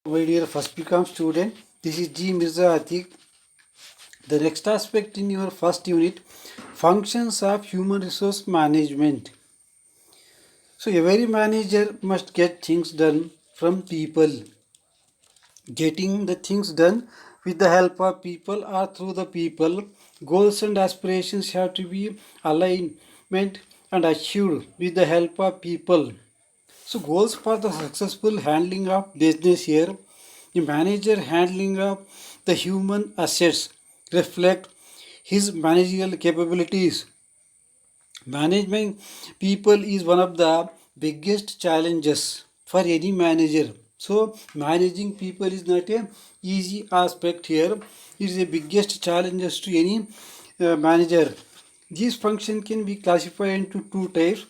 My dear first become student, this is G. Mirza Atik. The next aspect in your first unit, functions of human resource management. So every manager must get things done from people. Getting the things done with the help of people or through the people, goals and aspirations have to be alignment and achieved with the help of people. So goals for the successful handling of business here, the manager handling of the human assets reflect his managerial capabilities. Management people is one of the biggest challenges for any manager. So managing people is not a easy aspect here. It is the biggest challenges to any manager. These functions can be classified into two types: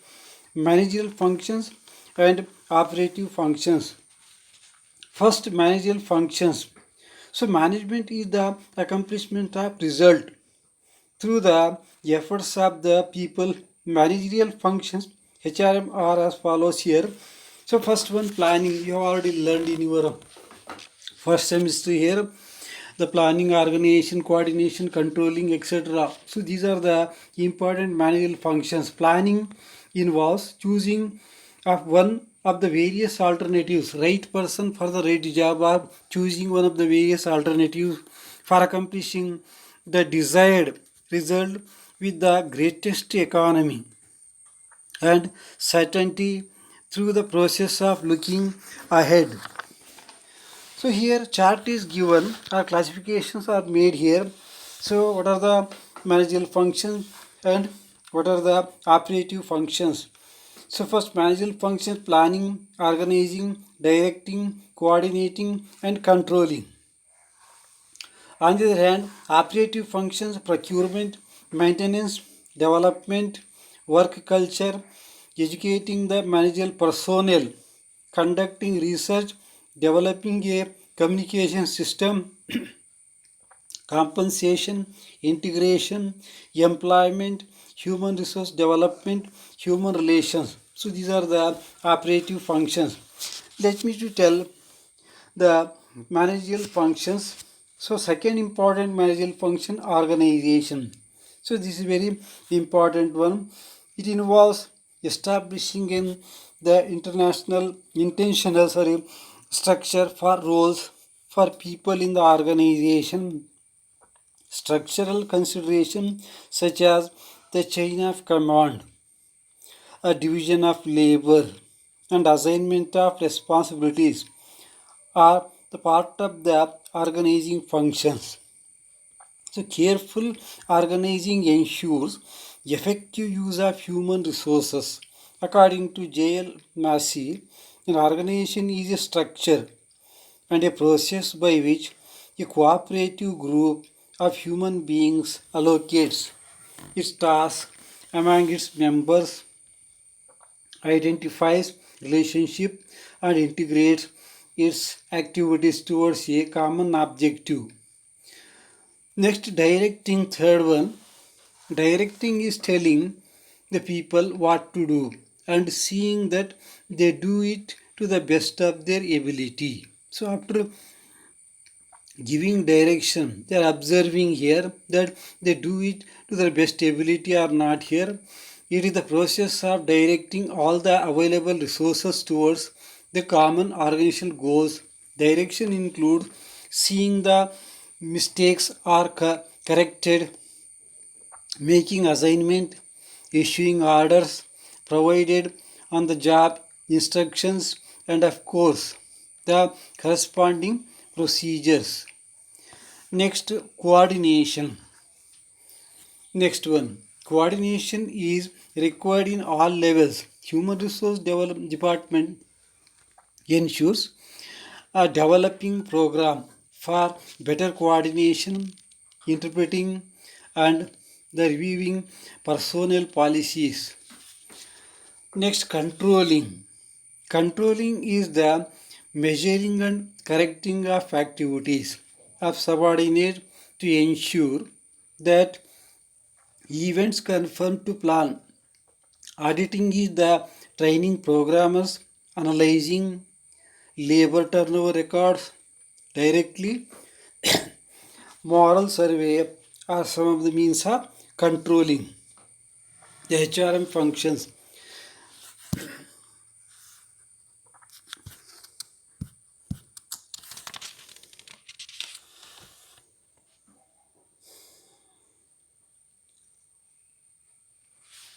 managerial functions and operative functions. First, managerial functions. So management is the accomplishment of result through the efforts of the people. Managerial functions HRM are as follows here. So first one, planning. You have already learned in your first semester here, the planning, organization, coordination, controlling, etc. So these are the important managerial functions. Planning involves choosing of one of the various alternatives, right person for the right job, or choosing one of the various alternatives for accomplishing the desired result with the greatest economy and certainty through the process of looking ahead. So here chart is given or classifications are made here. So what are the managerial functions and what are the operative functions? So first, managerial functions: planning, organizing, directing, coordinating and controlling. On the other hand, operative functions: procurement, maintenance, development, work culture, educating the managerial personnel, conducting research, developing a communication system, compensation, integration, employment, human resource development, human relations. So these are the operative functions. Let me to tell the managerial functions. So second important managerial function, organization. So this is very important one. It involves establishing in the international intentional structure for roles for people in the organization. Structural consideration such as the chain of command, a division of labor, and assignment of responsibilities are the part of the organizing functions. So careful organizing ensures effective use of human resources. According to J.L. Massey, an organization is a structure and a process by which a cooperative group of human beings allocates its tasks among its members, identifies relationship and integrates its activities towards a common objective. Next, directing, third one. Directing is telling the people what to do and seeing that they do it to the best of their ability. So after giving direction, they are observing here that they do it to their best ability or not here. It is the process of directing all the available resources towards the common organizational goals. Direction includes seeing the mistakes are corrected, making assignment, issuing orders, provided on the job instructions, and of course the corresponding procedures. Next, coordination. Next one, coordination is required in all levels. Human resource development department ensures a developing program for better coordination, interpreting and the reviewing personnel policies. Next, controlling. Controlling is the measuring and correcting of activities of subordinate to ensure that events conform to plan. Auditing is the training programmers, analyzing labor turnover records directly. Moral survey are some of the means of controlling the HRM functions.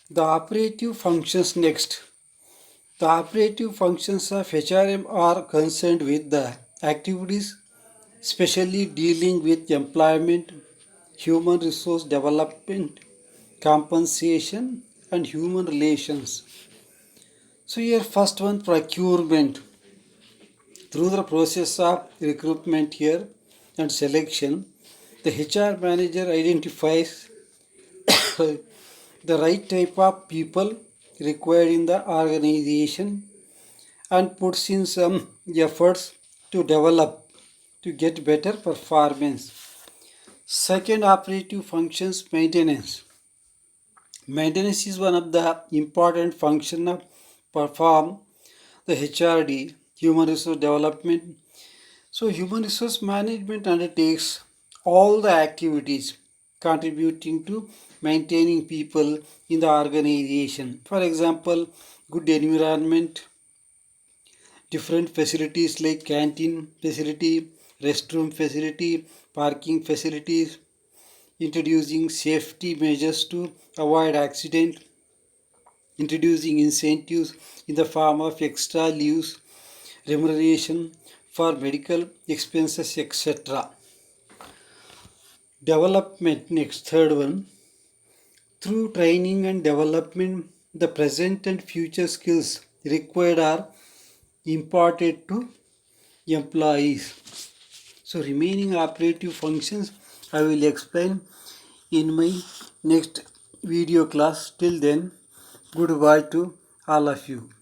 The operative functions next. The operative functions of HRM are concerned with the activities especially dealing with employment, human resource development, compensation, and human relations. So here first one, procurement. Through the process of recruitment here and selection, the HR manager identifies the right type of people required in the organization and puts in some efforts to develop to get better performance. Second operative functions, maintenance. Maintenance is one of the important function of perform the HRD, human resource development. So human resource management undertakes all the activities contributing to maintaining people in the organization. For example, good environment, different facilities like canteen facility, restroom facility, parking facilities, introducing safety measures to avoid accident, introducing incentives in the form of extra leaves, remuneration for medical expenses, etc. Development next, third one. Through training and development, the present and future skills required are imparted to employees. So remaining operative functions I will explain in my next video class. Till then, goodbye to all of you.